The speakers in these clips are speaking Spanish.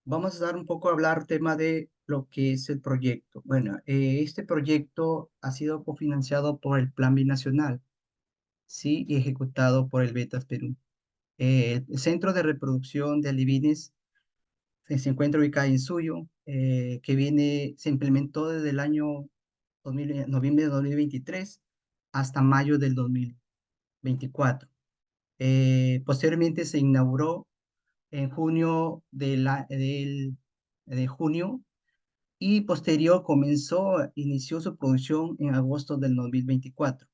Vamos a dar un poco a hablar tema de lo que es el proyecto. Bueno, este proyecto ha sido cofinanciado por el Plan Binacional, ¿sí? Y ejecutado por el Betas Perú. El Centro de Reproducción de Alevines se encuentra ubicado en Suyo, se implementó desde el año 2000, noviembre de 2023 hasta mayo del 2024. Posteriormente se inauguró en junio de junio y inició su producción en agosto del 2024.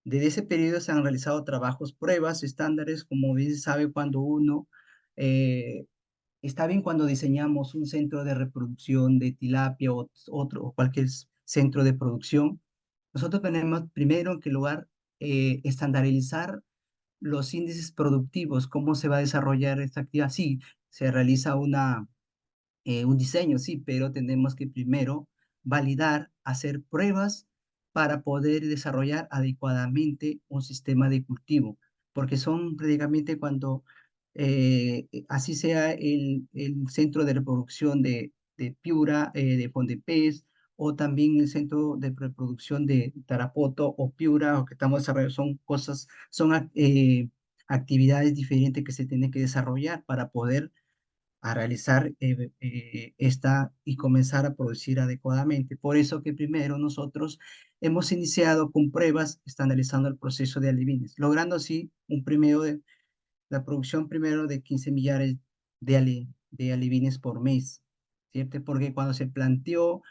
Desde ese periodo se han realizado trabajos, pruebas, estándares, como bien se sabe cuando eh, está bien cuando diseñamos un centro de reproducción de tilapia o cualquier centro de producción. Nosotros tenemos primero en que lugar estandarizar los índices productivos, cómo se va a desarrollar esta actividad. Sí, se realiza un diseño, sí, pero tenemos que primero validar, hacer pruebas para poder desarrollar adecuadamente un sistema de cultivo, porque son prácticamente cuando, así sea el centro de reproducción de Piura, de Fondepes, o también el centro de reproducción de Tarapoto o Piura, o que estamos desarrollando, son cosas, actividades diferentes que se tienen que desarrollar para poder a realizar esta y comenzar a producir adecuadamente. Por eso que primero nosotros hemos iniciado con pruebas estandarizando el proceso de alevines, logrando así la producción primero de 15 millares de alevines por mes, ¿cierto? Porque cuando se planteó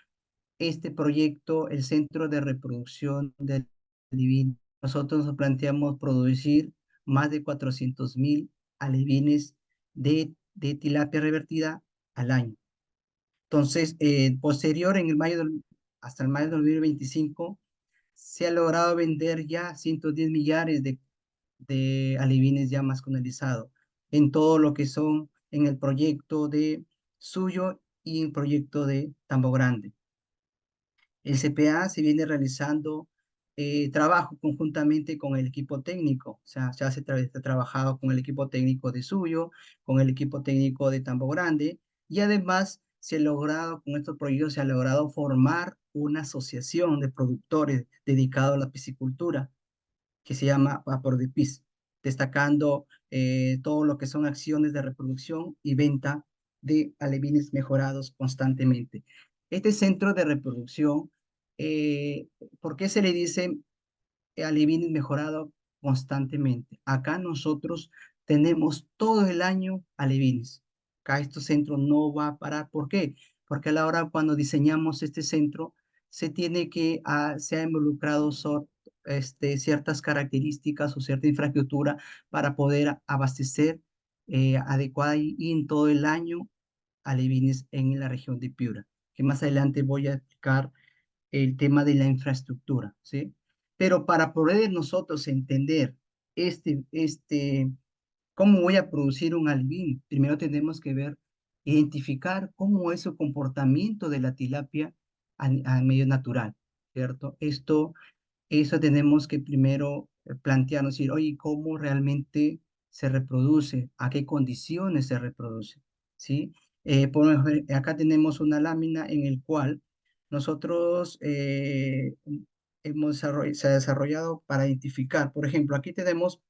este proyecto, el centro de reproducción de alevines, nosotros nos planteamos producir más de 400.000 alevines de tilapia revertida al año. Entonces, hasta el mayo de 2025, se ha logrado vender ya 110 millares de alevines ya masculinizados en todo lo que son en el proyecto de Suyo y en el proyecto de Tambo Grande. El CPA se viene realizando trabajo conjuntamente con el equipo técnico, o sea, se ha trabajado con el equipo técnico de Suyo, con el equipo técnico de Tambo Grande, y además con estos proyectos se ha logrado formar una asociación de productores dedicada a la piscicultura, que se llama Apordepis, destacando todo lo que son acciones de reproducción y venta de alevines mejorados constantemente. Este centro de reproducción, eh, ¿por qué se le dice alevines mejorados constantemente? Acá nosotros tenemos todo el año alevines. Acá este centro no va a parar. ¿Por qué? Porque a la hora cuando diseñamos este centro, se ha involucrado ciertas características o cierta infraestructura para poder abastecer adecuada y en todo el año alevines en la región de Piura, que más adelante voy a explicar el tema de la infraestructura, ¿sí? Pero para poder nosotros entender este, este, cómo voy a producir un alevín, primero tenemos que identificar cómo es el comportamiento de la tilapia a medio natural, ¿cierto? Eso tenemos que primero plantearnos, decir, oye, ¿cómo realmente se reproduce? ¿A qué condiciones se reproduce? ¿Sí? Por ejemplo, acá tenemos una lámina en el cual nosotros se ha desarrollado para identificar, por ejemplo, aquí tenemos,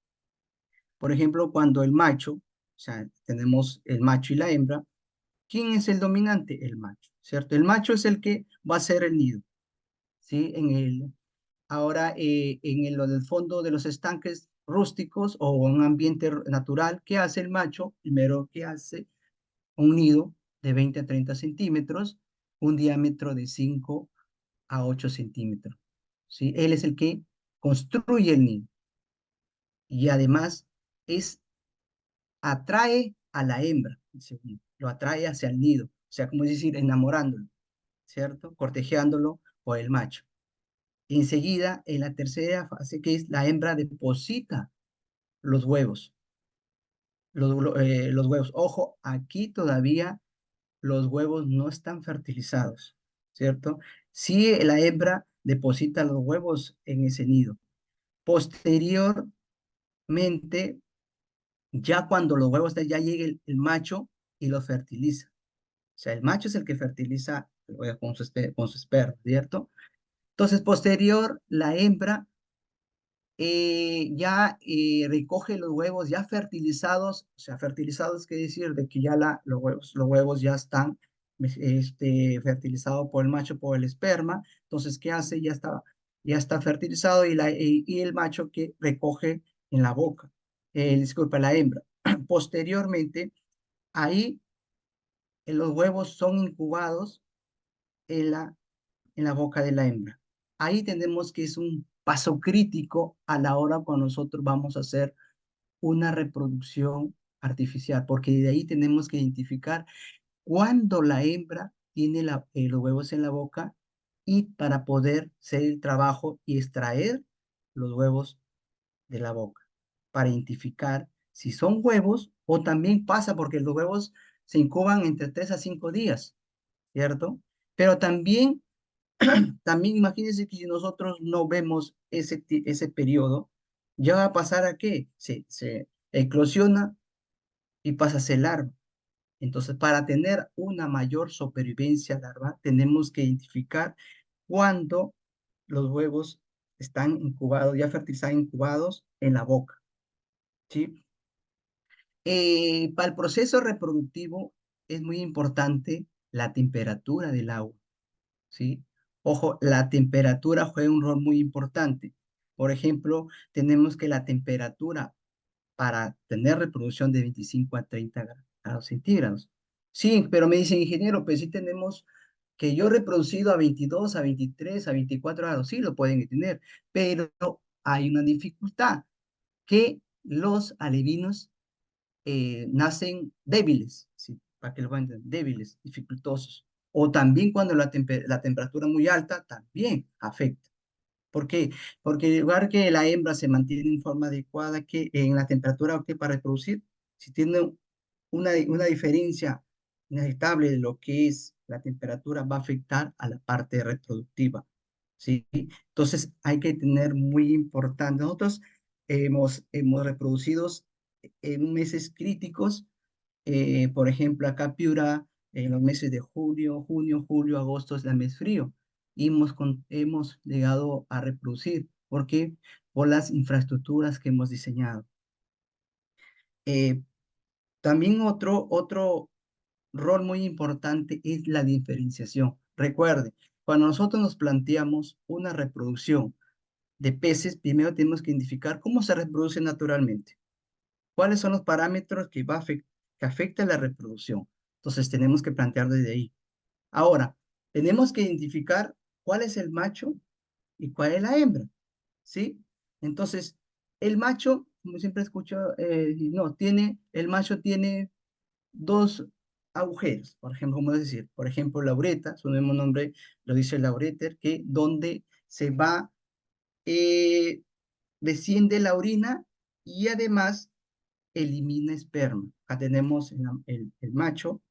por ejemplo, cuando el macho, o sea, tenemos el macho y la hembra, ¿quién es el dominante? El macho, ¿cierto? El macho es el que va a hacer el nido, ¿sí? Ahora, lo del fondo de los estanques rústicos o un ambiente natural, ¿qué hace el macho? Primero, ¿qué hace? Un nido de 20 a 30 centímetros, un diámetro de 5 a 8 centímetros. ¿Sí? Él es el que construye el nido y además es, atrae a la hembra, lo atrae hacia el nido, o sea, como decir, enamorándolo, ¿cierto? Cortejándolo por el macho. Enseguida, en la tercera fase, que es la hembra deposita los huevos. Los huevos. Ojo, aquí todavía los huevos no están fertilizados, ¿cierto? Si la hembra deposita los huevos en ese nido. Posteriormente, ya cuando los huevos ya llegue el macho y los fertiliza. sea, el macho es el que fertiliza el huevo con su esperma, ¿cierto? Entonces, posterior, la hembra ya recoge los huevos ya fertilizados, o sea, fertilizados quiere decir de que ya los huevos ya están fertilizados por el macho, por el esperma. Entonces, ¿qué hace? Ya está fertilizado y el macho que recoge en la boca, disculpa, la hembra. Posteriormente, ahí los huevos son incubados en la boca de la hembra. Ahí tenemos que es un paso crítico a la hora cuando nosotros vamos a hacer una reproducción artificial, porque de ahí tenemos que identificar cuándo la hembra tiene los huevos en la boca y para poder hacer el trabajo y extraer los huevos de la boca, para identificar si son huevos o también pasa porque los huevos se incuban entre 3 a 5 días, ¿cierto? Pero también imagínense que si nosotros no vemos ese periodo, ya va a pasar a qué? Se eclosiona y pasa a ser larva. Entonces, para tener una mayor supervivencia larva, tenemos que identificar cuándo los huevos están incubados, ya fertilizados, incubados en la boca, ¿sí? Para el proceso reproductivo es muy importante la temperatura del agua. ¿Sí? Ojo, la temperatura juega un rol muy importante. Por ejemplo, tenemos que la temperatura para tener reproducción de 25 a 30 grados centígrados. Sí, pero me dicen, ingeniero, pues sí tenemos que yo he reproducido a 22, a 23, a 24 grados. Sí, lo pueden tener, pero hay una dificultad, que los alevinos nacen débiles, ¿sí? Para que lo puedan entender, débiles, dificultosos. O también cuando la temperatura muy alta también afecta. ¿Por qué? Porque en lugar que la hembra se mantiene en forma adecuada que en la temperatura para reproducir, si tiene una diferencia inaceptable de lo que es la temperatura, va a afectar a la parte reproductiva. ¿Sí? Entonces hay que tener muy importante. Nosotros hemos reproducido en meses críticos, por ejemplo, acá Piura, en los meses de junio, julio, agosto es el mes frío. Y hemos llegado a reproducir. ¿Por qué? Por las infraestructuras que hemos diseñado. Eh, También otro rol muy importante es la diferenciación. Recuerde, cuando nosotros nos planteamos una reproducción de peces, primero tenemos que identificar cómo se reproduce naturalmente. ¿Cuáles son los parámetros que afectan la reproducción? Entonces tenemos que plantear desde ahí. Ahora, tenemos que identificar cuál es el macho y cuál es la hembra, ¿sí? Entonces, el macho, como siempre escucho, no, el macho tiene dos agujeros, por ejemplo, como decir, por ejemplo, la uretra, su mismo nombre lo dice la ureter, que donde se va, eh, desciende la orina y además elimina esperma. Acá tenemos el macho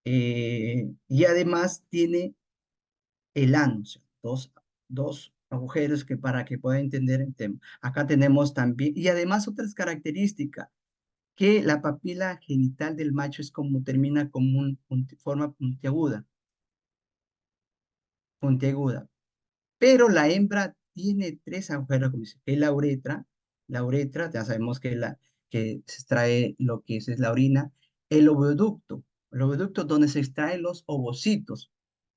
y además tiene el ano, o sea, dos agujeros que para que pueda entender el tema. Acá tenemos también, y además otras características, que la papila genital del macho es como termina como forma puntiaguda, pero la hembra tiene tres agujeros, como dice, que es la uretra, ya sabemos que se extrae lo que es la orina, el ovoducto donde se extraen los ovocitos,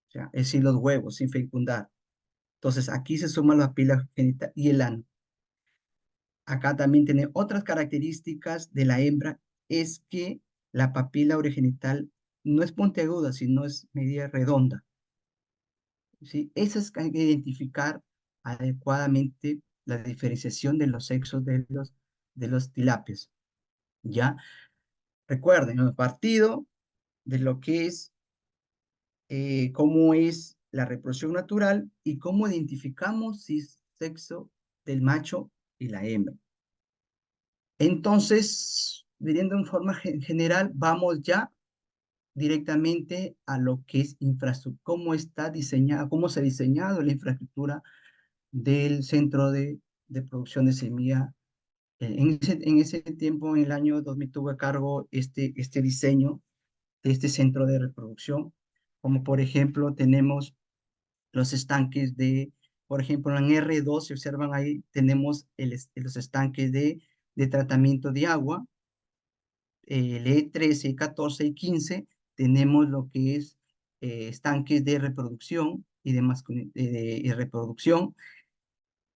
o sea, es decir, los huevos sin fecundar. Entonces, aquí se suma la papila genital y el ano. Acá también tiene otras características de la hembra, es que la papila urogenital no es puntiaguda, sino es media redonda. ¿Sí? Esas hay que identificar adecuadamente la diferenciación de los sexos de los tilapias. ¿Ya? Recuerden, el partido de lo que es, cómo es la reproducción natural y cómo identificamos si es sexo del macho y la hembra. Entonces, viendo en forma general, vamos ya directamente a lo que es infraestructura, cómo está diseñada, cómo se ha diseñado la infraestructura del centro de producción de semilla. En ese tiempo, en el año 2000, tuve a cargo este diseño de este centro de reproducción, como por ejemplo tenemos los estanques de, por ejemplo, en R2, si observan ahí, tenemos los estanques de tratamiento de agua, el E13, E14 y 15, tenemos lo que es estanques de reproducción y de reproducción.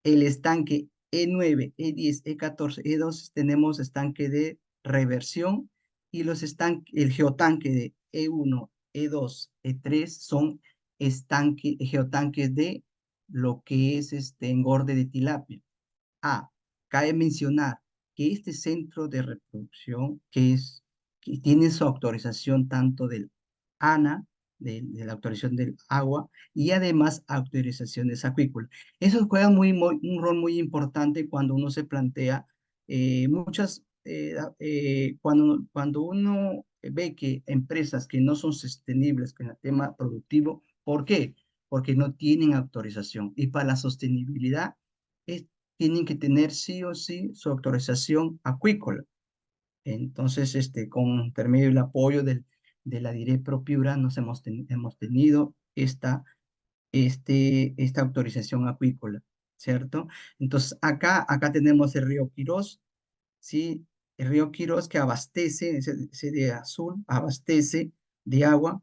El estanque E9, E10, E14, E12 tenemos estanque de reversión y el geotanque de E1, E2, E3 son geotanques de lo que es engorde de tilapia. Cabe mencionar que este centro de reproducción, que tiene su autorización tanto del ANA, de la autorización del agua, y además autorizaciones acuícolas. Eso juega un rol muy importante cuando uno se plantea cuando uno ve que empresas que no son sostenibles con el tema productivo, ¿por qué? Porque no tienen autorización. Y para la sostenibilidad, es tienen que tener sí o sí su autorización acuícola. Entonces, con intermedio del apoyo de la DIREPRO Piura, hemos tenido esta autorización acuícola, ¿cierto? Entonces, acá tenemos el río Quirós, ¿sí? El río Quirós que abastece, ese de azul, abastece de agua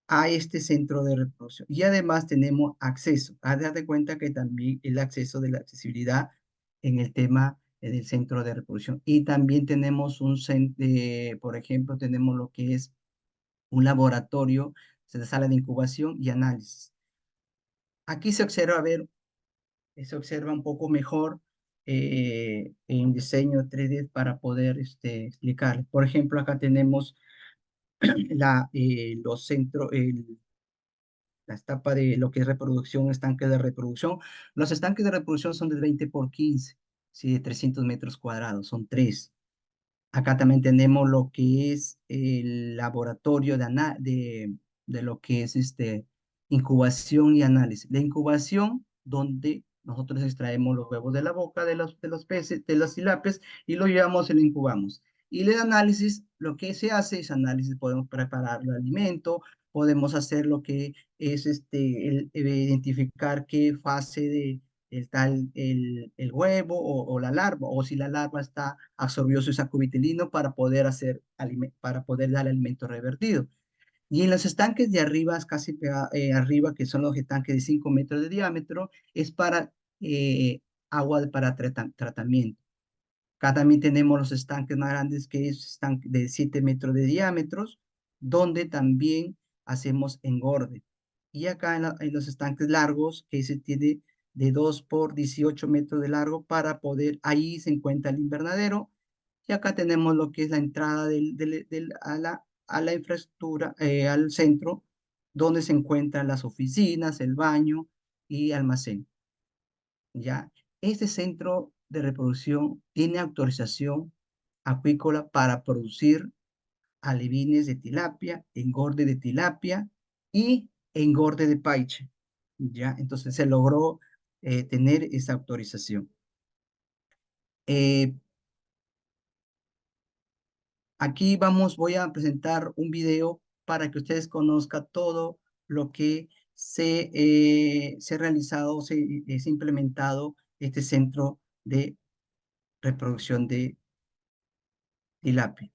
a este centro de reproducción. Y además tenemos acceso. Haz de cuenta que también el acceso de la accesibilidad en el tema del centro de reproducción. Y también tenemos por ejemplo, tenemos lo que es un laboratorio, sala de incubación y análisis. Aquí se observa un poco mejor en diseño 3D para poder explicar. Por ejemplo, acá tenemos los centros, la etapa de lo que es reproducción, estanque de reproducción. Los estanques de reproducción son de 20 por 15, ¿sí? De 300 metros cuadrados, son 3. Acá también tenemos lo que es el laboratorio de lo que es incubación y análisis. La incubación, donde nosotros extraemos los huevos de la boca de los peces, de las tilapias, y lo llevamos y lo incubamos. Y el análisis, lo que se hace es análisis, podemos preparar el alimento, podemos hacer lo que es identificar qué fase el huevo o la larva, o si la larva absorbió su saco vitelino para poder dar alimento revertido. Y en los estanques de arriba, casi arriba, que son los estanques de 5 metros de diámetro, es para agua para tratamiento. Acá también tenemos los estanques más grandes, que es estanque de 7 metros de diámetros, donde también hacemos engorde. Y acá en los estanques largos, que se tiene de 2 por 18 metros de largo, ahí se encuentra el invernadero. Y acá tenemos lo que es la entrada a la infraestructura, al centro, donde se encuentran las oficinas, el baño y almacén. ¿Ya? Este centro de reproducción tiene autorización acuícola para producir alevines de tilapia, engorde de tilapia y engorde de paiche. ¿Ya? Entonces se logró tener esa autorización. Aquí voy a presentar un video para que ustedes conozcan todo lo que se ha realizado, se ha implementado este centro de reproducción de tilapia.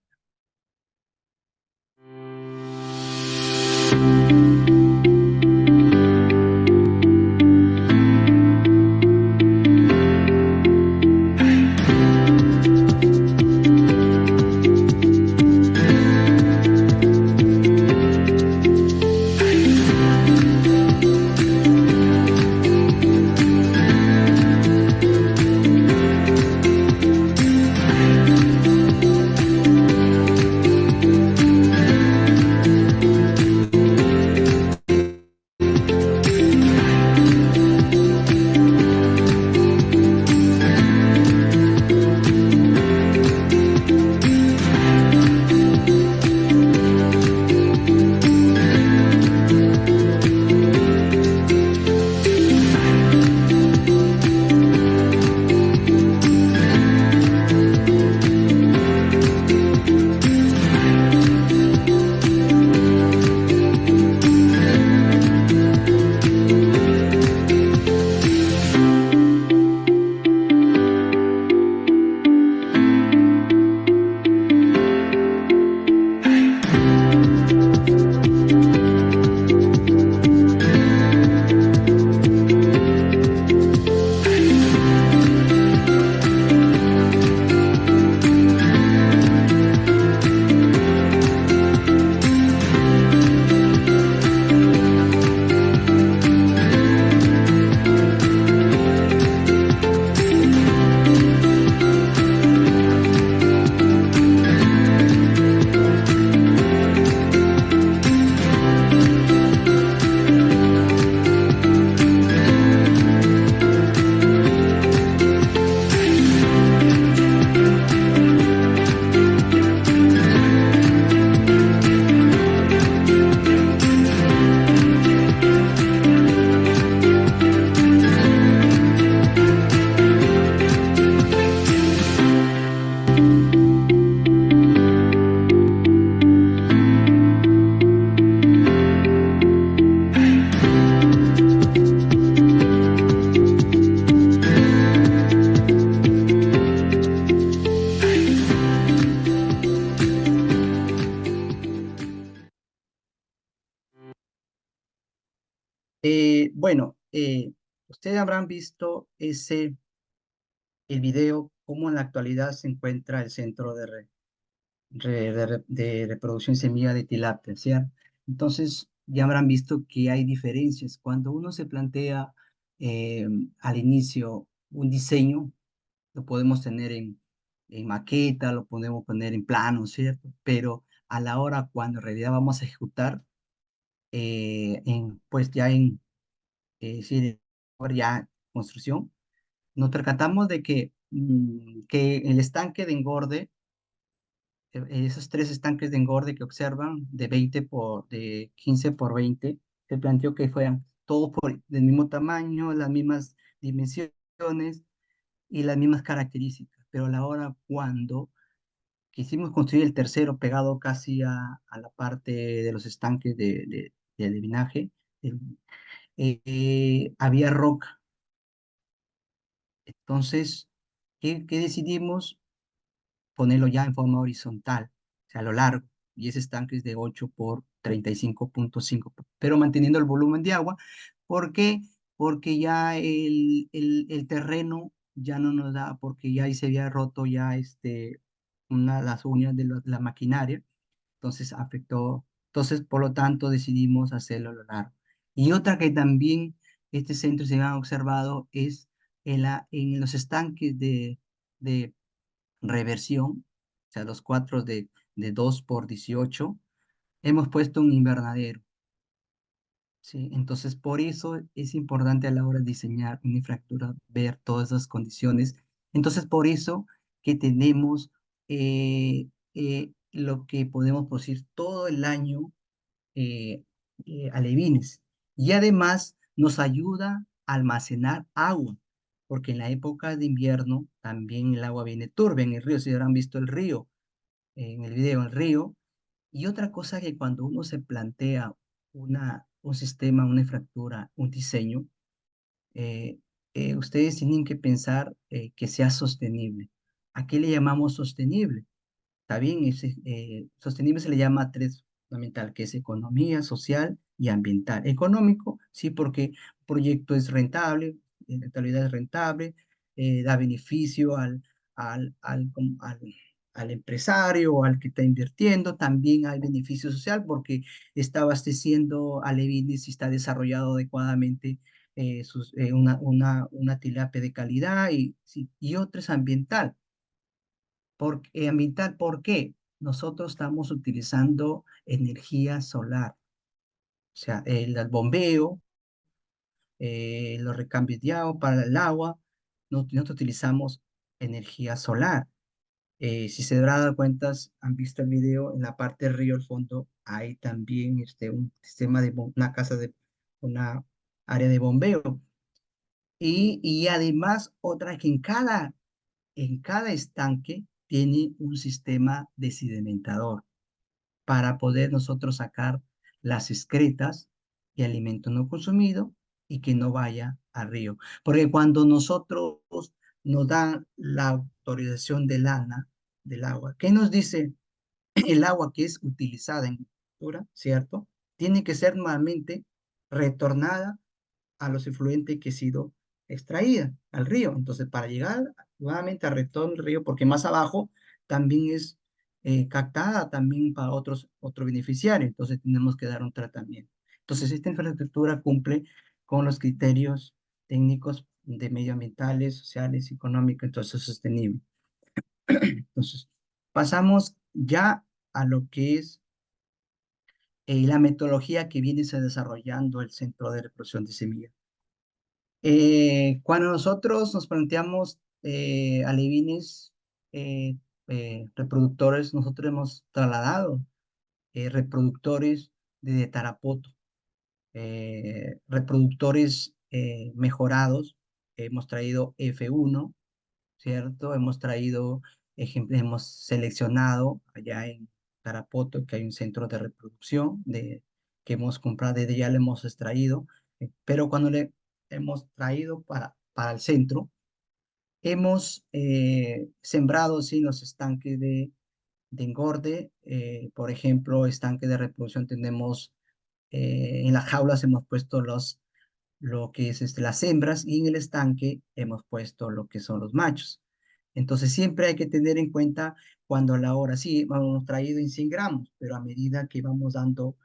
Bueno, ustedes habrán visto el video, cómo en la actualidad se encuentra el centro de reproducción semilla de tilapia, ¿cierto? Entonces, ya habrán visto que hay diferencias. Cuando uno se plantea eh, al inicio un diseño, lo podemos tener en maqueta, lo podemos poner en plano, ¿cierto? Pero a la hora cuando en realidad vamos a ejecutar, pues ya sí, ya construcción, nos percatamos de que el estanque de engorde, esos tres estanques de engorde que observan de 15 por 20, se planteó que fueran todos del mismo tamaño, las mismas dimensiones y las mismas características. Pero a la hora cuando quisimos construir el tercero pegado casi a la parte de los estanques de adivinaje, había roca. Entonces, ¿qué decidimos? Ponerlo ya en forma horizontal, o sea, a lo largo, y ese estanque es de 8 por 35,5, pero manteniendo el volumen de agua. ¿Por qué? Porque ya el terreno ya no nos da, porque ya ahí se había roto ya las uñas de la maquinaria, entonces afectó, entonces por lo tanto decidimos hacerlo a lo largo. Y otra que también este centro se ha observado es en los estanques de reversión, o sea, los cuatro de 2 por 18, hemos puesto un invernadero, ¿sí? Entonces, por eso es importante a la hora de diseñar una infraestructura ver todas esas condiciones. Entonces, por eso que tenemos lo que podemos producir todo el año, eh, alevines. Y además nos ayuda a almacenar agua, porque en la época de invierno también el agua viene turbia en el río, si habrán visto el río, en el video, el río. Y otra cosa que cuando uno se plantea un sistema, una fractura, un diseño, eh, ustedes tienen que pensar que sea sostenible. ¿A qué le llamamos sostenible? Está bien, sostenible se le llama a tres fundamental, que es economía, social y ambiental. Económico, sí, porque el proyecto es rentable, en realidad es rentable, da beneficio al empresario o al que está invirtiendo. También hay beneficio social porque está abasteciendo alevines y está desarrollado adecuadamente una tilapia de calidad, y, sí, y otro es ambiental. Ambiental, ¿por qué? Nosotros estamos utilizando energía solar, o sea, el bombeo, los recambios de agua para el agua, nosotros utilizamos energía solar. Si se habrán dado cuentas, han visto el video, en la parte del río al fondo hay también un sistema una casa una área de bombeo. Y además, otra que en cada estanque tiene un sistema de sedimentador para poder nosotros sacar las excretas y alimento no consumido y que no vaya al río. Porque cuando nosotros nos dan la autorización del ANA, del agua, ¿qué nos dice? El agua que es utilizada en agricultura, ¿cierto? Tiene que ser nuevamente retornada a los efluentes que ha sido extraída al río. Entonces, para llegar nuevamente al retorno del río, porque más abajo también es captada también para otro beneficiario, entonces tenemos que dar un tratamiento. Entonces, esta infraestructura cumple con los criterios técnicos de medioambientales, sociales, económicos, entonces sostenible. Entonces, pasamos ya a lo que es la metodología que viene se desarrollando el Centro de Reproducción de Semillas. Cuando nosotros nos planteamos alevines reproductores, nosotros hemos trasladado reproductores de Tarapoto, reproductores mejorados. Hemos traído F1, ¿cierto? Hemos seleccionado allá en Tarapoto, que hay un centro de reproducción que hemos comprado, desde ya le hemos extraído, pero cuando le hemos traído para el centro, hemos sembrado, sí, los estanques de engorde. Por ejemplo, estanque de reproducción tenemos, en las jaulas hemos puesto lo que es las hembras y en el estanque hemos puesto lo que son los machos. Entonces siempre hay que tener en cuenta cuando a la hora, sí, hemos traído en 100 gramos, pero a medida que vamos dando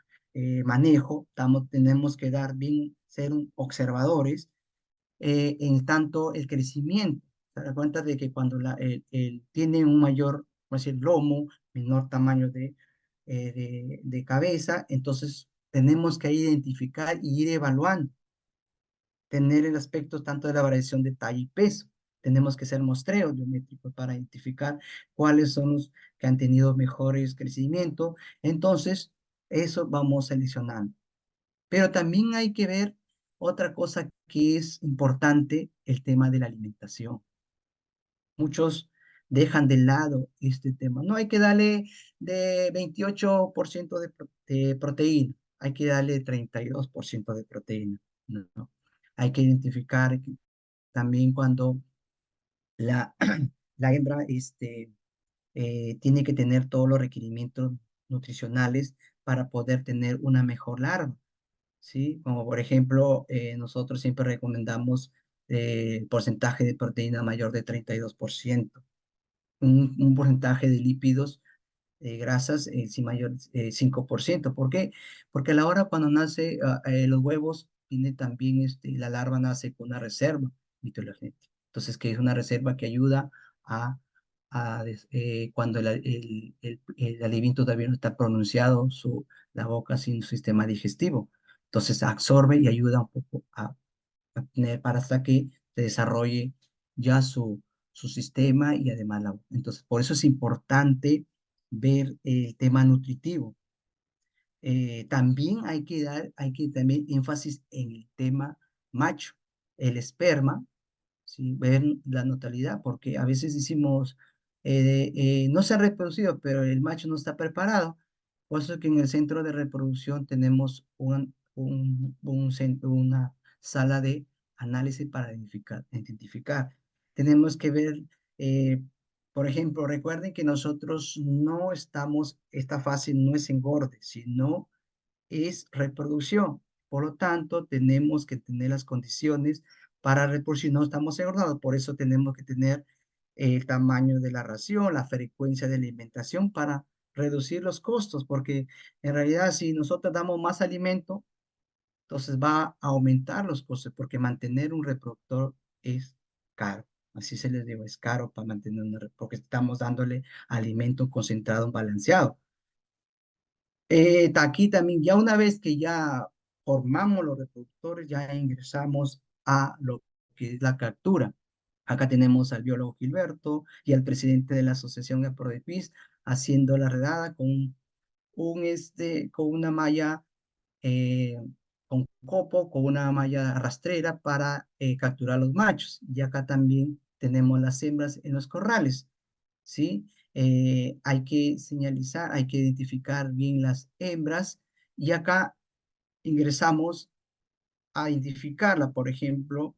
manejo, tenemos que dar bien, ser observadores en tanto el crecimiento. Se da cuenta de que cuando tiene un mayor, por decir, lomo, menor tamaño de cabeza, entonces tenemos que identificar y ir evaluando, tener el aspecto tanto de la variación de talla y peso. Tenemos que hacer muestreos biométricos para identificar cuáles son los que han tenido mejores crecimiento. Entonces, eso vamos seleccionando. Pero también hay que ver otra cosa que es importante, el tema de la alimentación. Muchos dejan de lado este tema. No hay que darle de 28% de proteína, hay que darle 32% de proteína. No, no. Hay que identificar que también cuando la, la hembra tiene que tener todos los requerimientos nutricionales para poder tener una mejor larva. ¿Sí? Como por ejemplo, nosotros siempre recomendamos porcentaje de proteína mayor de 32%, un porcentaje de lípidos, grasas, sí mayor 5%. ¿Por qué? Porque a la hora cuando nace los huevos, tiene también la larva nace con una reserva mitológica. Entonces, que es una reserva que ayuda a, cuando el alimento todavía no está pronunciado, la boca sin su sistema digestivo. Entonces, absorbe y ayuda un poco a tener para hasta que se desarrolle ya su sistema y además la. Entonces, por eso es importante ver el tema nutritivo. También hay que también énfasis en el tema macho, el esperma, ¿sí? Ver la natalidad, porque a veces decimos, no se ha reproducido, pero el macho no está preparado. Por eso que en el centro de reproducción tenemos una sala de análisis para identificar. Tenemos que ver, eh, por ejemplo, recuerden que nosotros no estamos, esta fase no es engorde, sino es reproducción. Por lo tanto, tenemos que tener las condiciones para reproducir. No estamos engordados, por eso tenemos que tener el tamaño de la ración, la frecuencia de alimentación para reducir los costos, porque en realidad si nosotros damos más alimento, entonces va a aumentar los costos, porque mantener un reproductor es caro. Así se les digo, es caro para mantener porque estamos dándole alimento concentrado, balanceado. Aquí también, ya una vez que ya formamos los reproductores, ya ingresamos a lo que es la captura. Acá tenemos al biólogo Gilberto y al presidente de la Asociación de Prodepis haciendo la redada con una malla, eh, con copo, con una malla rastrera para capturar los machos. Y acá también tenemos las hembras en los corrales. ¿Sí? Hay que señalizar, hay que identificar bien las hembras y acá ingresamos a identificarla, por ejemplo,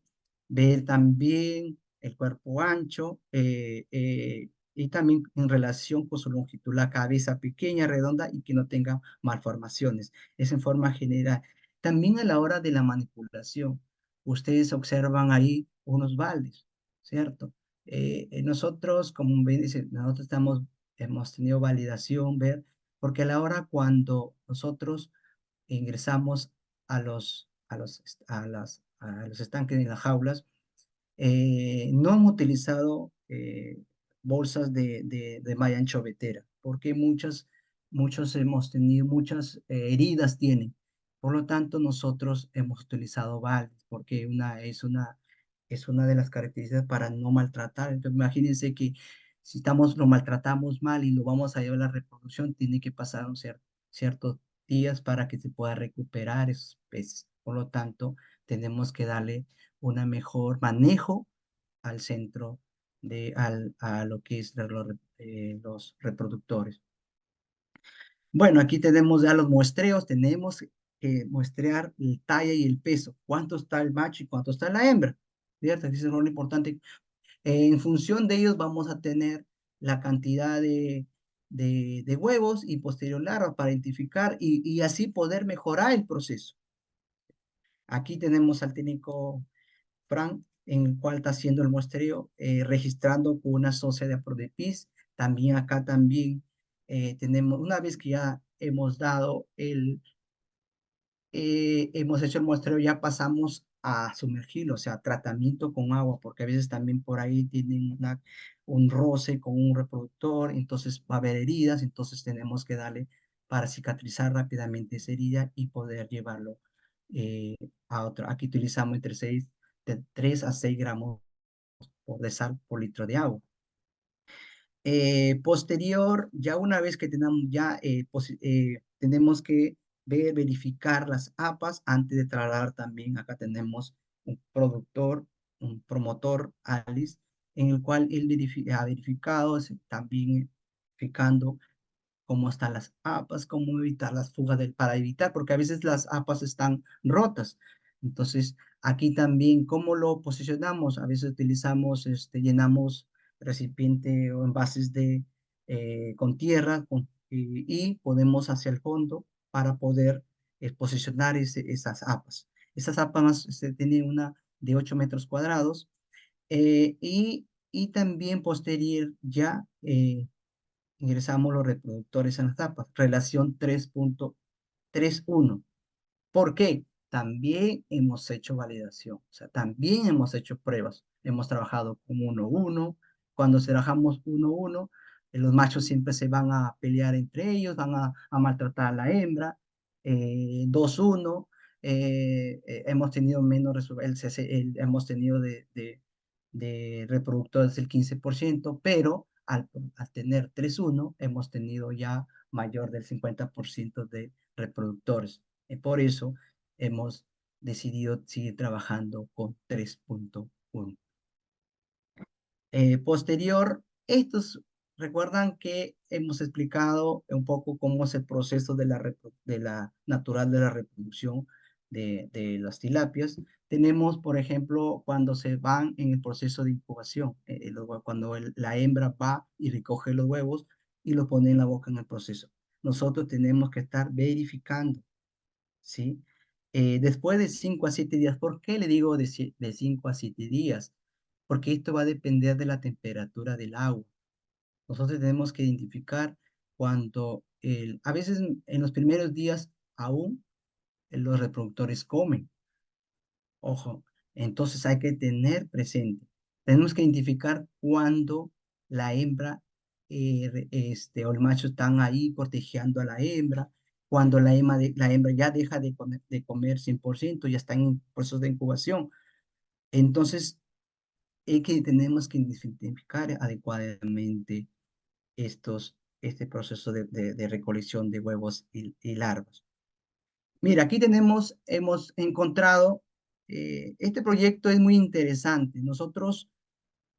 ver también el cuerpo ancho y también en relación con su longitud, la cabeza pequeña, redonda y que no tenga malformaciones. Es en forma general. También a la hora de la manipulación, ustedes observan ahí unos baldes, ¿cierto? Nosotros, como ven, nosotros hemos tenido validación, ver, porque a la hora cuando nosotros ingresamos a los estanques en las jaulas, no han utilizado bolsas de malla anchovetera, porque muchos hemos tenido, muchas heridas tienen. Por lo tanto, nosotros hemos utilizado baldes, porque es una de las características para no maltratar. Entonces, imagínense que si lo maltratamos mal y lo vamos a llevar a la reproducción, tiene que pasar ciertos días para que se pueda recuperar esos peces. Por lo tanto, tenemos que darle un mejor manejo al centro a lo que es los reproductores. Bueno, aquí tenemos ya los muestreos, tenemos que muestrear el talla y el peso, cuánto está el macho y cuánto está la hembra, ¿cierto? Ese es un rol importante. En función de ellos vamos a tener la cantidad de huevos y posterior larva para identificar y así poder mejorar el proceso. Aquí tenemos al técnico Frank, en el cual está haciendo el muestreo, registrando con una socia de Aprodepis. También acá también tenemos, una vez que ya hemos dado hemos hecho el muestreo, ya pasamos a sumergirlo, o sea, tratamiento con agua, porque a veces también por ahí tienen un roce con un reproductor, entonces va a haber heridas, entonces tenemos que darle para cicatrizar rápidamente esa herida y poder llevarlo eh, a otro. Aquí utilizamos de 3 a 6 gramos de sal por litro de agua. Posterior, ya una vez que tenemos, ya tenemos que verificar las APAs antes de trasladar también. Acá tenemos un productor, un promotor, Alice, en el cual él ha verificado, también verificando cómo están las APAs, cómo evitar las fugas para evitar, porque a veces las APAs están rotas. Entonces, aquí también, ¿cómo lo posicionamos? A veces utilizamos, llenamos recipiente o envases con tierra y ponemos hacia el fondo para poder posicionar esas APAs. Esas APAs tienen una de 8 metros cuadrados y también posterior ya ingresamos los reproductores en las tapas. Relación 3.31. ¿Por qué? También hemos hecho validación, o sea, también hemos hecho pruebas. Hemos trabajado con 1-1. Cuando trabajamos 1-1, los machos siempre se van a pelear entre ellos, van a maltratar a la hembra. 2-1, hemos tenido menos hemos tenido de reproductores del 15%, pero al tener 3-1, hemos tenido ya mayor del 50% de reproductores. Por eso hemos decidido seguir trabajando con 3.1. Posterior, estos recuerdan que hemos explicado un poco cómo es el proceso de la natural de la reproducción de las tilapias. Tenemos, por ejemplo, cuando se van en el proceso de incubación, cuando la hembra va y recoge los huevos y los pone en la boca en el proceso. Nosotros tenemos que estar verificando, ¿sí? Después de 5 a 7 días, ¿por qué le digo de 5 a 7 días? Porque esto va a depender de la temperatura del agua. Nosotros tenemos que identificar cuando, a veces en los primeros días aún los reproductores comen. Ojo, entonces hay que tener presente. Tenemos que identificar cuando la hembra o el macho están ahí cortejando a la hembra, cuando la hembra ya deja de comer 100%, ya está en proceso de incubación. Entonces, tenemos que identificar adecuadamente este proceso de recolección de huevos y larvas. Mira, aquí hemos encontrado, este proyecto es muy interesante. Nosotros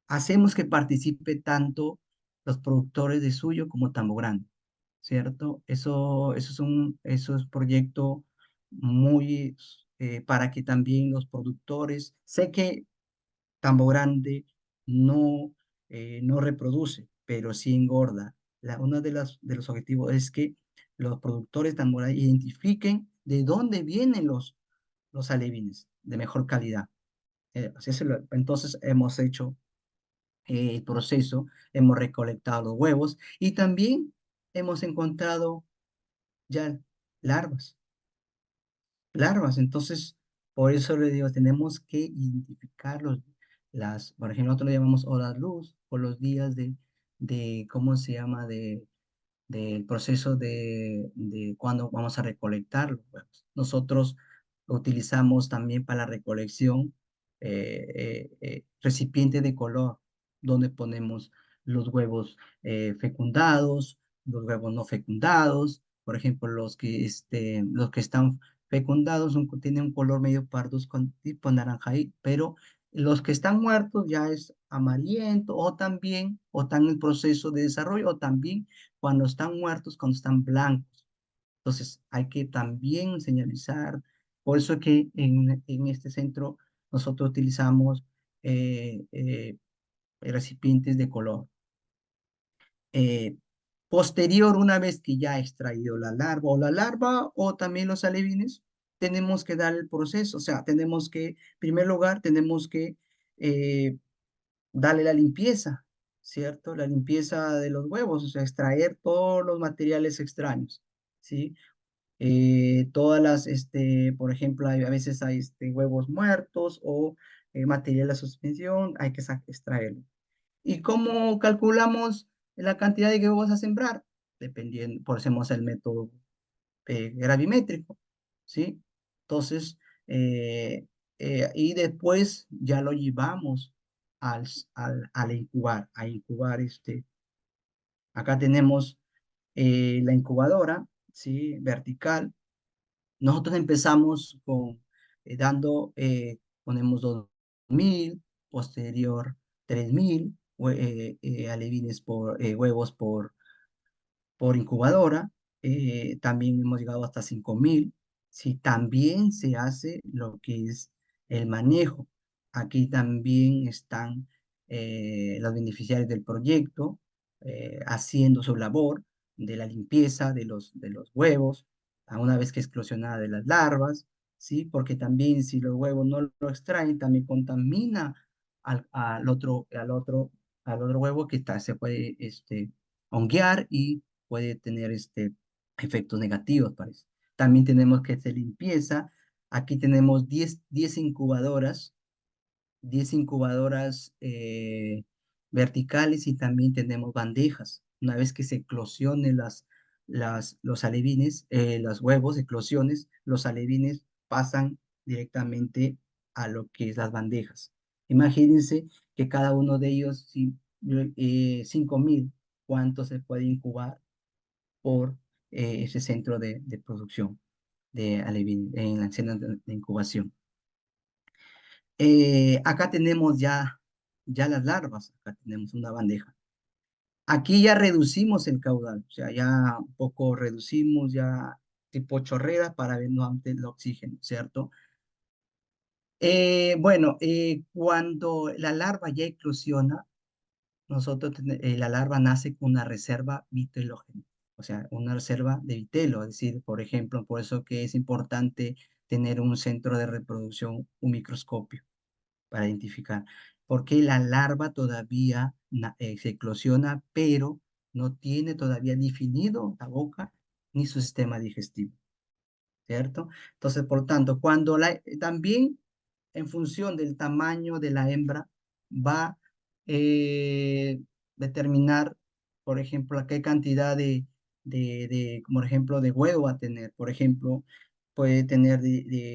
hacemos que participe tanto los productores de suyo como Tambo Grande, ¿cierto? Eso es proyecto muy, para que también los productores, sé que Tambo Grande no, no reproduce, pero sí engorda. Uno de los objetivos es que los productores de Tambo Grande identifiquen de dónde vienen los alevines de mejor calidad. Entonces hemos hecho el proceso, hemos recolectado los huevos y también hemos encontrado ya larvas entonces, por eso le digo, tenemos que identificar por ejemplo, nosotros le llamamos horas luz, por los días ¿cómo se llama? Del proceso de cuando vamos a recolectar los huevos. Nosotros lo utilizamos también para la recolección recipiente de color, donde ponemos los huevos fecundados, los huevos no fecundados. Por ejemplo, los que están fecundados tienen un color medio pardo con tipo naranja, pero los que están muertos ya es amarillento o están en el proceso de desarrollo, o también cuando están muertos, cuando están blancos. Entonces, hay que también señalizar. Por eso que en este centro nosotros utilizamos eh, eh, recipientes de color. Eh, Posterior, una vez que ya ha extraído la larva o también los alevines, tenemos que dar el proceso, o sea, tenemos que, en primer lugar, tenemos que eh, darle la limpieza, ¿cierto? La limpieza de los huevos, o sea, extraer todos los materiales extraños, ¿sí? Todas las, por ejemplo, a veces hay huevos muertos o material de suspensión, hay que extraerlo. ¿Y cómo calculamos la cantidad de huevos a sembrar? Dependiendo, por hacemos el método gravimétrico, ¿sí? Entonces, eh, y después ya lo llevamos al incubar, a incubar acá tenemos la incubadora, ¿sí? Vertical. Nosotros empezamos con, ponemos 2000, posterior 3000 alevines huevos por incubadora. También hemos llegado hasta 5000. Sí, también se hace lo que es el manejo. Aquí también están los beneficiarios del proyecto haciendo su labor de la limpieza de los huevos, a una vez que eclosionada de las larvas, ¿sí? Porque también si los huevos no lo extraen, también contamina al otro huevo que se puede honguear y puede tener efectos negativos, parece. También tenemos que hacer limpieza. Aquí tenemos 10 incubadoras, 10 incubadoras verticales y también tenemos bandejas. Una vez que se eclosionen los alevines, los huevos, eclosiones, los alevines pasan directamente a lo que es las bandejas. Imagínense que cada uno de ellos, si, 5000, ¿cuánto se puede incubar por ese centro de producción de alevines en la escena de incubación? Acá tenemos ya las larvas, acá tenemos una bandeja. Aquí ya reducimos el caudal, o sea, ya un poco reducimos ya tipo chorrera para ver nuevamente el oxígeno, ¿cierto? Bueno, cuando la larva ya eclosiona, la larva nace con una reserva vitelógena, o sea, una reserva de vitelo, es decir, por ejemplo, por eso que es importante tener un centro de reproducción, un microscopio para identificar, porque la larva todavía se eclosiona, pero no tiene todavía definido la boca ni su sistema digestivo, ¿cierto? Entonces, por tanto, también en función del tamaño de la hembra va a determinar, por ejemplo, a qué cantidad por ejemplo, de huevo va a tener. Por ejemplo, puede tener,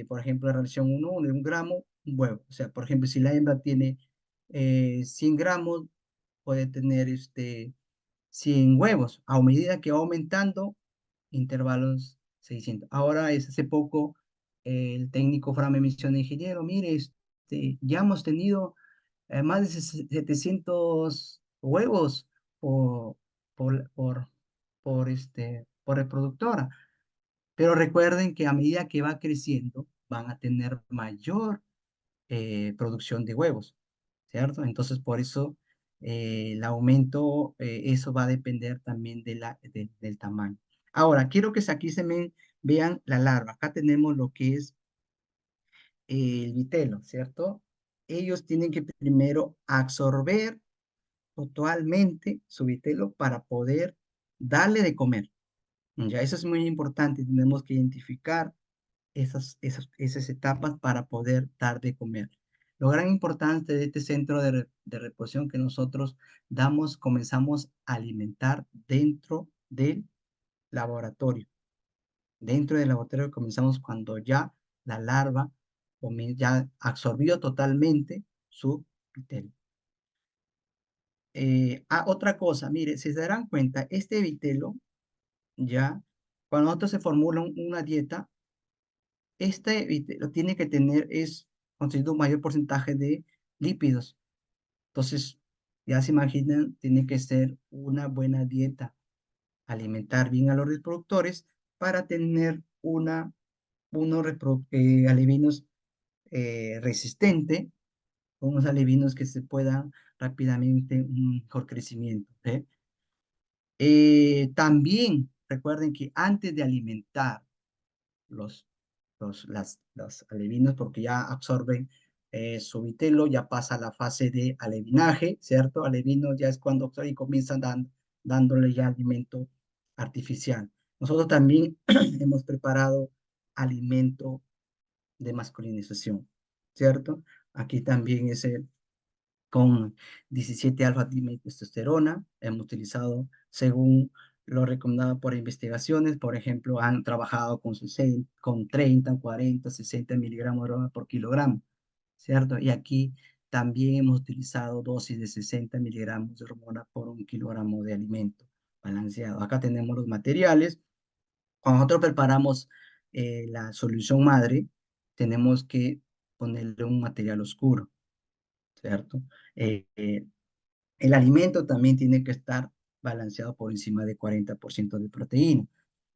por ejemplo, la relación 1 de 1 gramo, un huevo. O sea, por ejemplo, si la hembra tiene 100 gramos, puede tener 100 huevos. A medida que va aumentando, intervalos 600. Ahora, hace poco, el técnico Fran me mencionó, ingeniero, mire, ya hemos tenido más de 700 huevos por, por, por, por reproductora. Pero recuerden que a medida que va creciendo, van a tener mayor producción de huevos, ¿cierto? Entonces, por eso el aumento, eso va a depender también del tamaño. Ahora, quiero que aquí vean la larva. Acá tenemos lo que es el vitelo, ¿cierto? Ellos tienen que primero absorber totalmente su vitelo para poder darle de comer. Ya, eso es muy importante. Tenemos que identificar esas etapas para poder dar de comer. Lo gran importante de este centro de reposición que nosotros comenzamos a alimentar dentro del laboratorio. Dentro del laboratorio comenzamos cuando ya la larva ya absorbió totalmente su vitelo. Otra cosa, mire, si se darán cuenta, este vitelo, ya, cuando nosotros se formula una dieta, lo tiene que tener, es constituido un mayor porcentaje de lípidos. Entonces, ya se imaginan, tiene que ser una buena dieta, alimentar bien a los reproductores para tener unos alevinos resistentes, unos alevinos que se puedan rápidamente un mejor crecimiento. También recuerden que antes de alimentar los los alevinos porque ya absorben su vitelo, ya pasa a la fase de alevinaje, ¿cierto? Alevinos ya es cuando y comienzan dándole ya alimento artificial. Nosotros también hemos preparado alimento de masculinización, ¿cierto? Aquí también es con 17 alfa-testosterona, hemos utilizado según lo recomendado por investigaciones, por ejemplo, han trabajado con, 60, con 30, 40, 60 miligramos de hormona por kilogramo, ¿cierto? Y aquí también hemos utilizado dosis de 60 miligramos de hormona por un kilogramo de alimento balanceado. Acá tenemos los materiales. Cuando nosotros preparamos la solución madre, tenemos que ponerle un material oscuro, ¿cierto? Eh, eh, el alimento también tiene que estar balanceado por encima de 40% de proteína.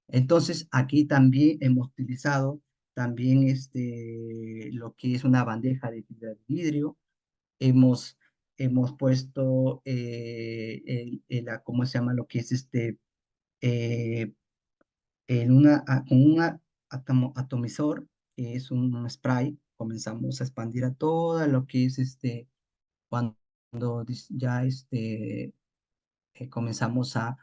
Entonces, aquí también hemos utilizado también lo que es una bandeja de fibra de vidrio. Hemos, hemos puesto, ¿cómo se llama? Lo que es eh, con un atomizador, que es un spray. Comenzamos a expandir a todo lo que es cuando ya comenzamos a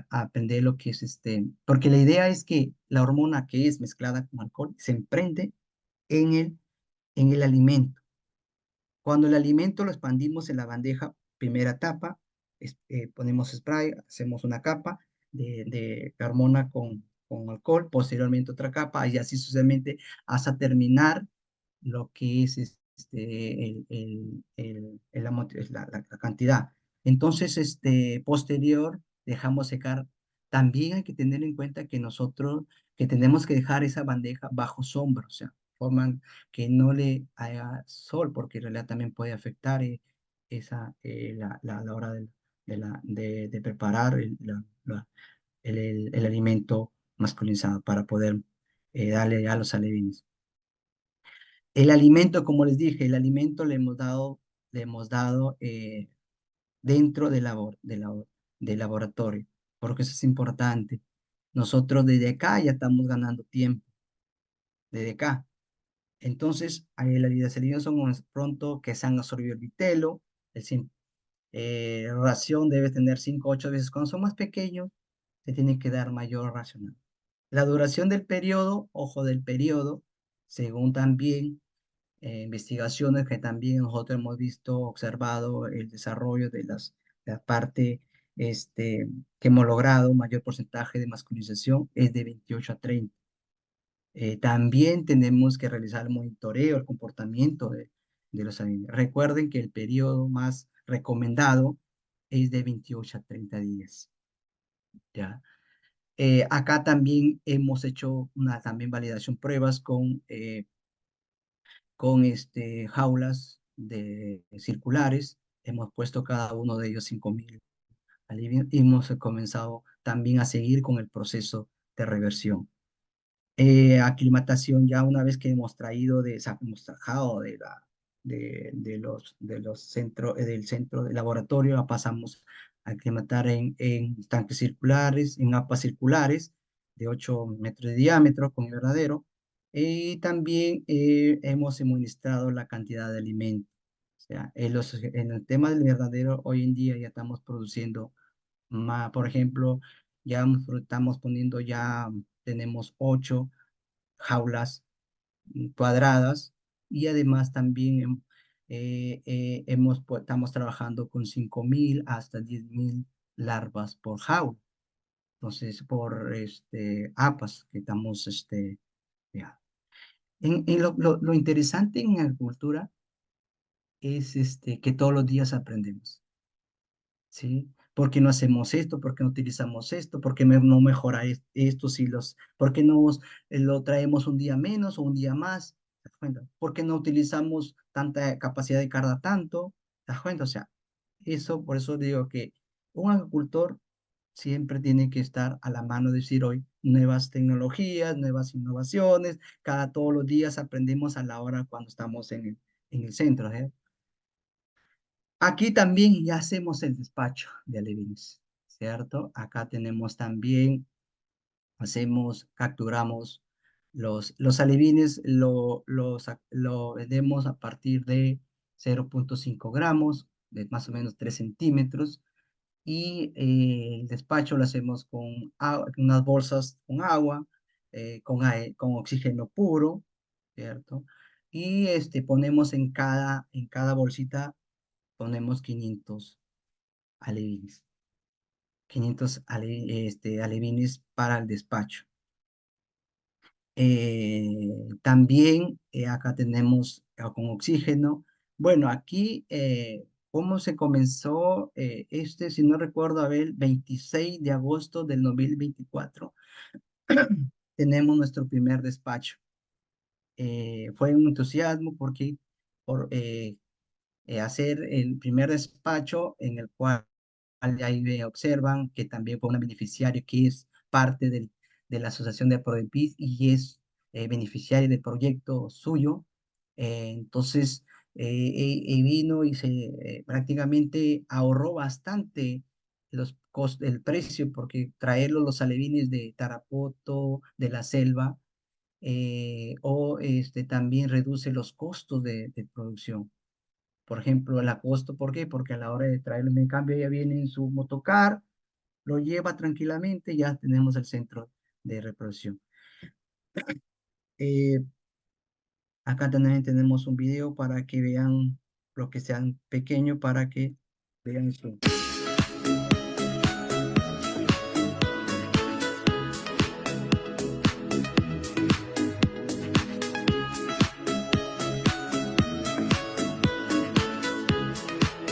aprender lo que es porque la idea es que la hormona que es mezclada con alcohol se emprende en el alimento. Cuando el alimento lo expandimos en la bandeja, primera etapa, ponemos spray, hacemos una capa de hormona con alcohol, posteriormente otra capa, y así sucesivamente hasta terminar lo que es la cantidad. Entonces, posterior, dejamos secar. También hay que tener en cuenta que nosotros, que tenemos que dejar esa bandeja bajo sombra, o sea, forman que no le haga sol, porque en realidad también puede afectar la hora de preparar el alimento masculinizado para poder darle a los alevines. El alimento, como les dije, el alimento le hemos dado dentro del laboratorio, porque eso es importante. Nosotros desde acá ya estamos ganando tiempo, desde acá. Entonces, ahí las hidroxalinas son pronto que se han absorbido el vitelo, ración debe tener 5 o 8 veces. Cuando son más pequeños, se tiene que dar mayor racional. La duración del periodo, ojo del periodo, según también investigaciones que también nosotros hemos visto, observado el desarrollo de la parte que hemos logrado, mayor porcentaje de masculinización es de 28 a 30. También tenemos que realizar el monitoreo, el comportamiento de los animales. Recuerden que el periodo más recomendado es de 28 a 30 días. ¿Ya? Acá también hemos hecho una también validación pruebas con jaulas circulares. Hemos puesto cada uno de ellos 5.000 alivios y hemos comenzado también a seguir con el proceso de reversión. Aclimatación, ya una vez que hemos traído, hemos trabajado de los centros, del centro de laboratorio, la pasamos a aclimatar en tanques circulares, en apas circulares de 8 metros de diámetro con invernadero. Y también hemos suministrado la cantidad de alimento. O sea, en el tema del invernadero, hoy en día ya estamos produciendo más, por ejemplo, estamos poniendo ya, tenemos 8 jaulas cuadradas y además también estamos trabajando con 5.000 hasta 10.000 larvas por jaula. Entonces, por APAS que estamos, ya. Lo interesante en agricultura es que todos los días aprendemos. ¿Sí? ¿Por qué no hacemos esto? ¿Por qué no utilizamos esto? ¿Por qué no mejora esto? ¿Por qué no lo traemos un día menos o un día más? ¿Te das cuenta? ¿Por qué no utilizamos tanta capacidad de carga tanto? ¿Te das cuenta? O sea, por eso digo que un agricultor siempre tiene que estar a la mano de decir hoy nuevas tecnologías, nuevas innovaciones, todos los días aprendemos a la hora cuando estamos en el centro, ¿eh? Aquí también ya hacemos el despacho de alevines, ¿cierto? Acá tenemos también, capturamos Los alevines lo vendemos a partir de 0,5 gramos, de más o menos 3 centímetros, y el despacho lo hacemos con unas bolsas con agua, con oxígeno puro, ¿cierto? Y ponemos en cada bolsita, ponemos 500 alevines, 500 alevines para el despacho. También acá tenemos con oxígeno. Bueno, aquí, ¿cómo se comenzó? Si no recuerdo, a ver, 26 de agosto del 2024, tenemos nuestro primer despacho. Fue un entusiasmo porque por hacer el primer despacho en el cual ahí observan que también fue una beneficiaria que es parte de la Asociación de Prodepis y es beneficiaria del proyecto suyo. Entonces, vino y prácticamente ahorró bastante el precio, porque traerlo los alevines de Tarapoto, de la selva, también reduce los costos de producción. Por ejemplo, el costo, ¿por qué? Porque a la hora de traerlo en cambio ya viene en su motocar, lo lleva tranquilamente, ya tenemos el centro de reproducción. Eh, Acá también tenemos un video para que vean lo que sean pequeño, para que vean esto.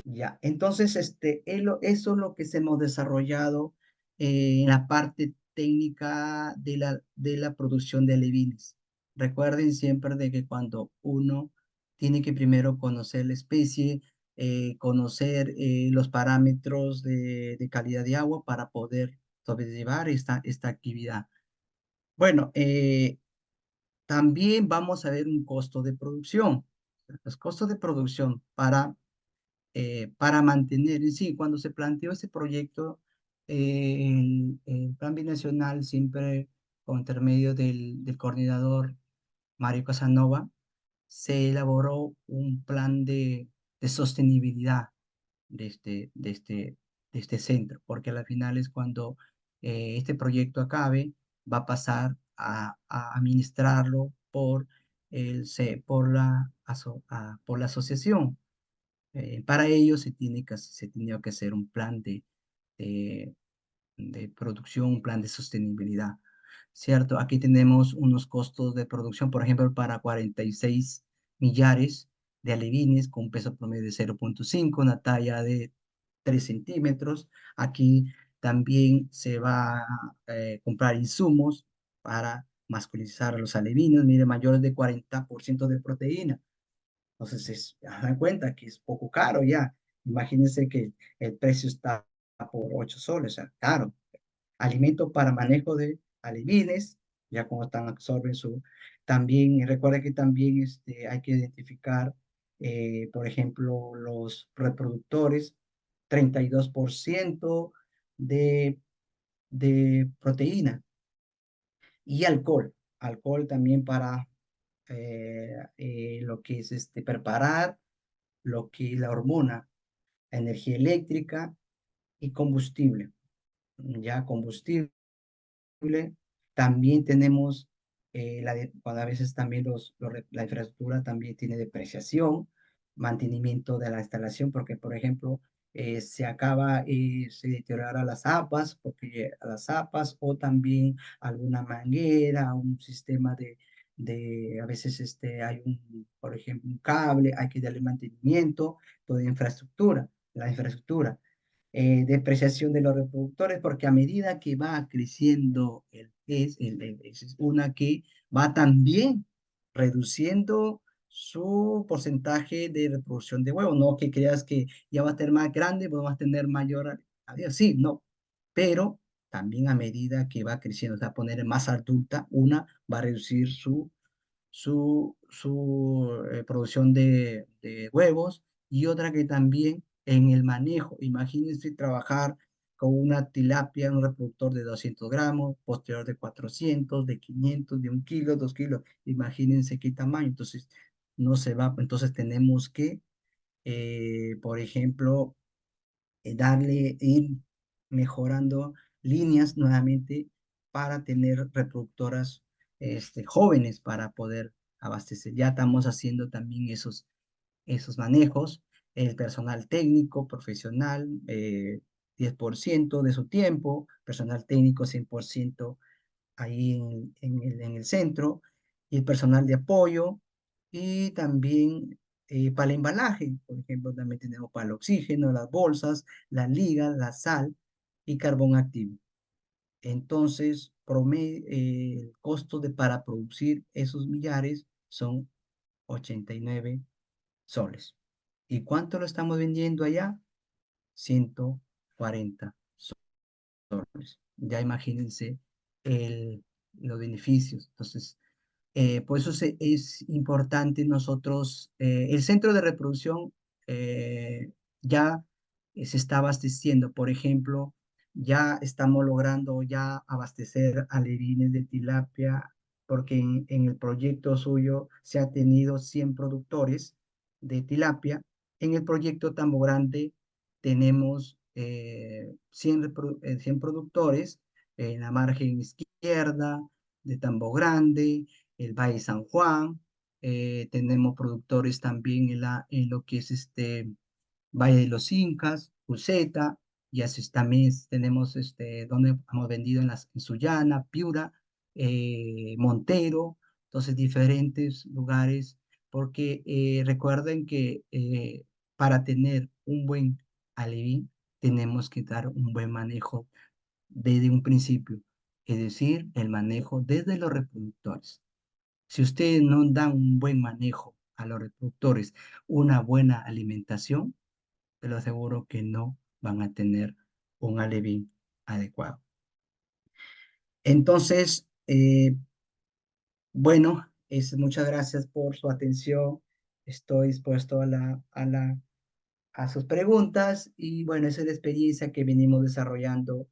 Ya, entonces, eso es lo que se hemos desarrollado en la parte técnica de la producción de alevines. Recuerden siempre de que cuando uno tiene que primero conocer la especie, conocer los parámetros de calidad de agua para poder sobrellevar esta actividad. Bueno, también vamos a ver un costo de producción. Los costos de producción para mantener, en sí, cuando se planteó ese proyecto, el Plan Binacional, siempre con intermedio del coordinador Mario Casanova, se elaboró un plan de sostenibilidad de este centro, porque a la final es cuando este proyecto acabe, va a pasar a administrarlo por la asociación. Para ello se tenía que hacer un plan de, de producción, un plan de sostenibilidad, ¿cierto? Aquí tenemos unos costos de producción, por ejemplo, para 46 millares de alevines con un peso promedio de 0,5, una talla de 3 centímetros. Aquí también se va a comprar insumos para masculizar a los alevines, mire, mayores de 40% de proteína. Entonces, dan cuenta que es poco caro ya. Imagínense que el precio está por 8 soles, o sea, caro. Alimento para manejo de alevines, ya como están, absorben su. También, recuerda que también hay que identificar, por ejemplo, los reproductores, 32% de, de proteína y alcohol. Alcohol también para lo que es preparar lo que es la hormona, energía eléctrica y combustible. Ya combustible, también tenemos, cuando a veces también la infraestructura también tiene depreciación, mantenimiento de la instalación, porque por ejemplo, se deteriora las zapas, porque a las zapas, o también alguna manguera, un sistema a veces hay por ejemplo, un cable, hay que darle mantenimiento, toda la infraestructura. Depreciación de los reproductores, porque a medida que va creciendo es una que va también reduciendo su porcentaje de reproducción de huevos. No que creas que ya va a ser más grande, pues va a tener mayor. Sí, no. Pero también a medida que va creciendo, se va a poner más adulta, una va a reducir su producción de huevos, y otra que también en el manejo. Imagínense trabajar con una tilapia, un reproductor de 200 gramos, posterior de 400, de 500, de 1 kilo, 2 kilos. Imagínense qué tamaño. Entonces, no se va. Entonces, tenemos que, por ejemplo, ir mejorando líneas nuevamente para tener reproductoras jóvenes para poder abastecer. Ya estamos haciendo también esos manejos. El personal técnico, profesional, 10% de su tiempo, personal técnico 100% ahí en el centro, y el personal de apoyo, y también para el embalaje, por ejemplo, también tenemos para el oxígeno, las bolsas, la liga, la sal y carbón activo. Entonces, el costo para producir esos millares son 89 soles. ¿Y cuánto lo estamos vendiendo allá? 140 soles. Ya imagínense el, los beneficios. Entonces, por eso es importante nosotros, el centro de reproducción ya se está abasteciendo. Por ejemplo, ya estamos logrando ya abastecer alevines de tilapia, porque en el proyecto suyo se ha tenido 100 productores de tilapia. En el proyecto Tambo Grande tenemos 100 productores en la margen izquierda de Tambo Grande, el Valle San Juan. Tenemos productores también en lo que es Valle de los Incas, Uceta, y así también tenemos donde hemos vendido en Sullana, Piura, Montero, entonces diferentes lugares, porque recuerden que para tener un buen alevín tenemos que dar un buen manejo desde un principio, es decir, el manejo desde los reproductores. Si ustedes no dan un buen manejo a los reproductores, una buena alimentación, te lo aseguro que no van a tener un alevín adecuado. Entonces, bueno, muchas gracias por su atención. Estoy dispuesto a sus preguntas, y bueno, esa es la experiencia que venimos desarrollando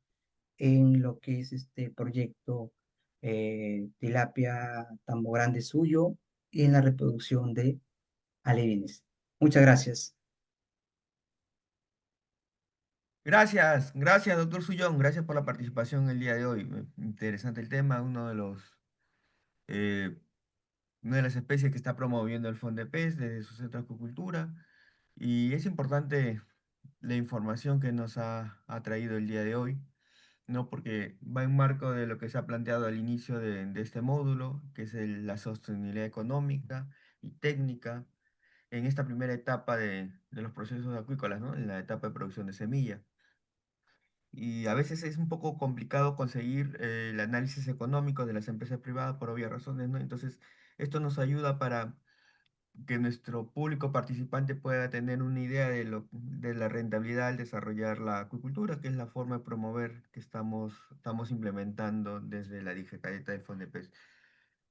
en lo que es este proyecto Tilapia Tambo Grande Suyo, y en la reproducción de alevines. Muchas gracias. Gracias, gracias, doctor Sullón, gracias por la participación el día de hoy. Interesante el tema, eh, una de las especies que está promoviendo el FONDEPES desde su centro de acuicultura. Y es importante la información que nos ha traído el día de hoy, ¿no? Porque va en marco de lo que se ha planteado al inicio de este módulo, que es la sostenibilidad económica y técnica en esta primera etapa de los procesos acuícolas, ¿no? En la etapa de producción de semilla. Y a veces es un poco complicado conseguir el análisis económico de las empresas privadas por obvias razones, ¿no? Entonces, esto nos ayuda para que nuestro público participante pueda tener una idea de la rentabilidad al desarrollar la acuicultura, que es la forma de promover que estamos implementando desde la Digicadeta de Fondepes.